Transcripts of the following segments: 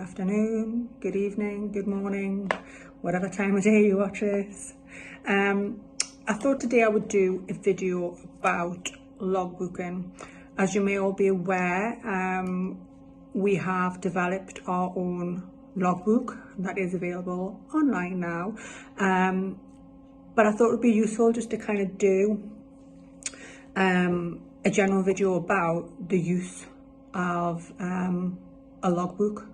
afternoon, good evening, good morning, whatever time of day you watch this. I thought today I would do a video about logbooking. As you may all be aware, we have developed our own logbook that is available online now. But I thought it would be useful just to kind of do a general video about the use of a logbook.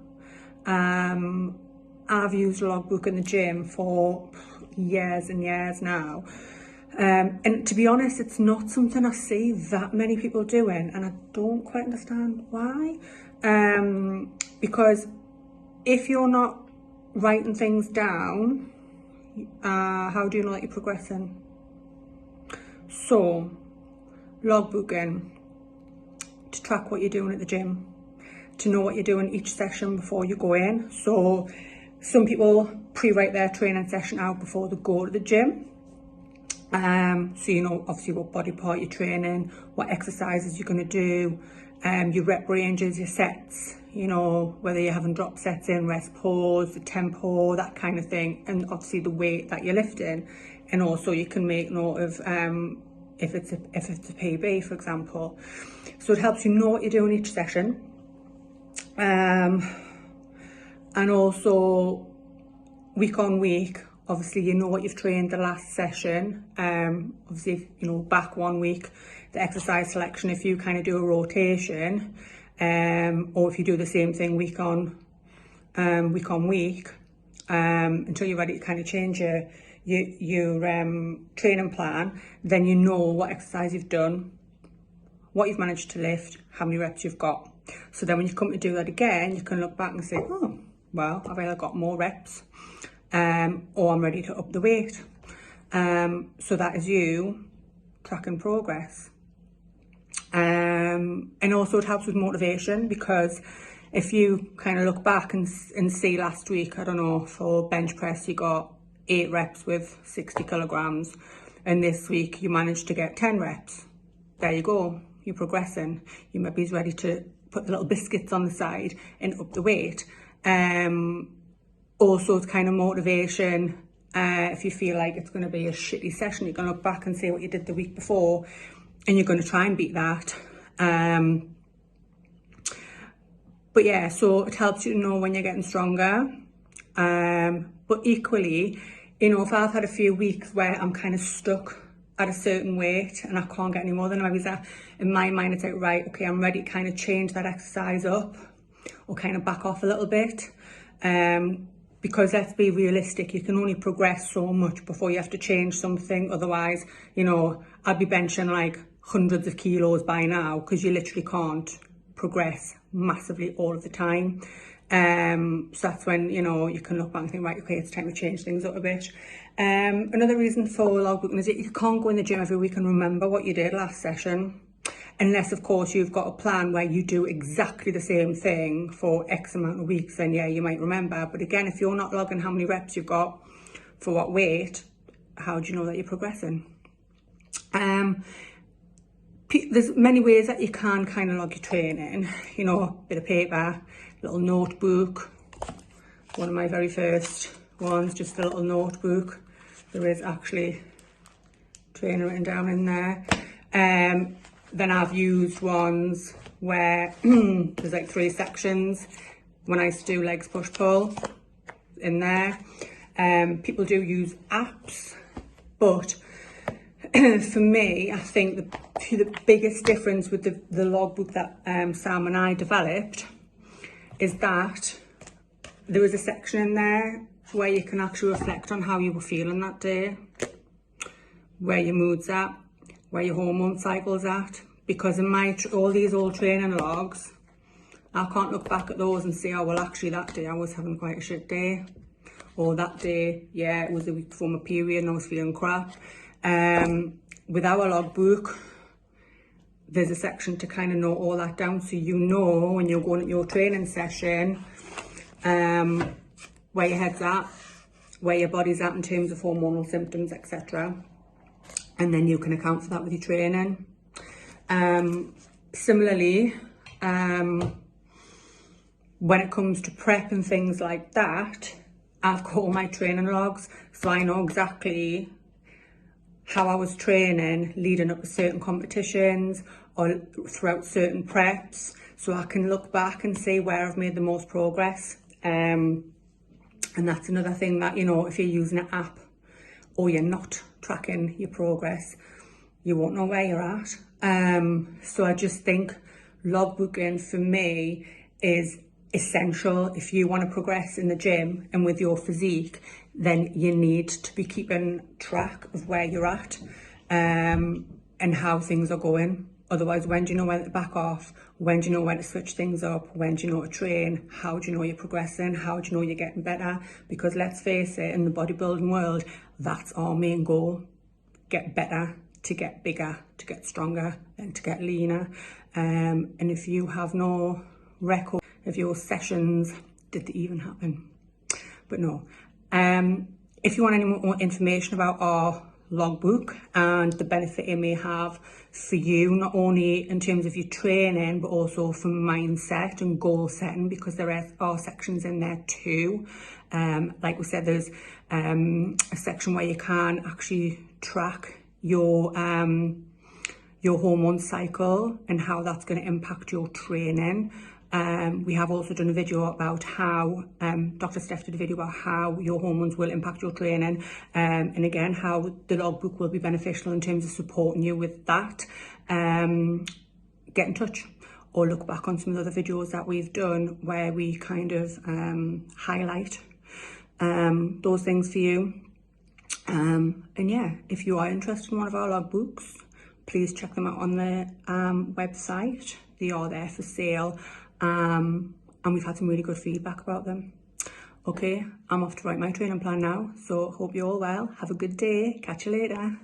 I've used a logbook in the gym for years and years now, and to be honest, it's not something I see that many people doing, and I don't quite understand why. Because if you're not writing things down, how do you know that you're progressing? So logbooking, to track what you're doing at the gym, to know what you're doing each session before you go in. So some people pre-write their training session out before they go to the gym. So you know obviously what body part you're training, what exercises you're going to do, your rep ranges, your sets, you know, whether you're having drop sets in, rest pause, the tempo, that kind of thing, and obviously the weight that you're lifting. And also you can make note of if it's a PB, for example. So it helps you know what you're doing each session. And also week on week, obviously you know what you've trained the last session. Obviously, you know, back 1 week, the exercise selection, if you kind of do a rotation, or if you do the same thing week on week, until you're ready to kind of change your training plan, then you know what exercise you've done, what you've managed to lift, how many reps you've got. So then when you come to do that again, you can look back and say, oh, well, I've either got more reps or I'm ready to up the weight. So that is you tracking progress. And also it helps with motivation, because if you kind of look back and see last week, I don't know, for bench press, you got 8 reps with 60 kilograms. And this week you managed to get 10 reps. There you go. You're progressing. You maybe ready to put the little biscuits on the side and up the weight. Also, it's kind of motivation. If you feel like it's going to be a shitty session, you're going to look back and see what you did the week before, and you're going to try and beat that. But yeah, so it helps you to know when you're getting stronger. But equally, you know, if I've had a few weeks where I'm kind of stuck at a certain weight and I can't get any more than maybe that, in my mind it's like, right, okay, I'm ready to kind of change that exercise up or kind of back off a little bit. Because let's be realistic, you can only progress so much before you have to change something. Otherwise, you know, I'd be benching like hundreds of kilos by now, because you literally can't progress massively all of the time. So that's when, you know, you can look back and think, right, okay, it's time to change things up a bit. Another reason for logbooking is that you can't go in the gym every week and remember what you did last session, unless of course you've got a plan where you do exactly the same thing for X amount of weeks, then yeah, you might remember. But again, if you're not logging how many reps you've got for what weight, how do you know that you're progressing? There's many ways that you can kind of log your training, you know, bit of paper, little notebook. One of my very first ones, just a little notebook. There is actually training written down in there. Then I've used ones where there's like 3 sections. When I used to do legs, push, pull, in there. People do use apps, but for me, I think the biggest difference with the logbook that Sam and I developed is that there is a section in there where you can actually reflect on how you were feeling that day, where your mood's at, where your hormone cycle's at. Because in all these old training logs, I can't look back at those and say, oh, well, actually that day I was having quite a shit day. Or that day, yeah, it was the week before my period and I was feeling crap. With our logbook, there's a section to kind of note all that down, so you know when you're going at your training session, where your head's at, where your body's at in terms of hormonal symptoms, etc. And then you can account for that with your training. Similarly, when it comes to prep and things like that, I've got all my training logs, so I know exactly how I was training leading up to certain competitions or throughout certain preps, so I can look back and see where I've made the most progress. And that's another thing that, you know, if you're using an app or you're not tracking your progress, you won't know where you're at. So I just think logbooking for me is essential. If you want to progress in the gym and with your physique, then you need to be keeping track of where you're at and how things are going. Otherwise, when do you know when to back off? When do you know when to switch things up? When do you know to train? How do you know you're progressing? How do you know you're getting better? Because let's face it, in the bodybuilding world, that's our main goal. Get better, to get bigger, to get stronger, and to get leaner. And if you have no record of your sessions, did they even happen? But no. If you want any more information about our logbook and the benefit it may have for you, not only in terms of your training, but also for mindset and goal setting, because there are sections in there too. Like we said, there's a section where you can actually track your hormone cycle and how that's going to impact your training. We have also done a video about how, Dr. Steph did a video about how your hormones will impact your training, and again, how the logbook will be beneficial in terms of supporting you with that. Get in touch or look back on some of the other videos that we've done where we kind of highlight those things for you. And yeah, if you are interested in one of our logbooks, please check them out on the website. They are there for sale. And we've had some really good feedback about them. Okay, I'm off to write my training plan now, so hope you're all well. Have a good day. Catch you later.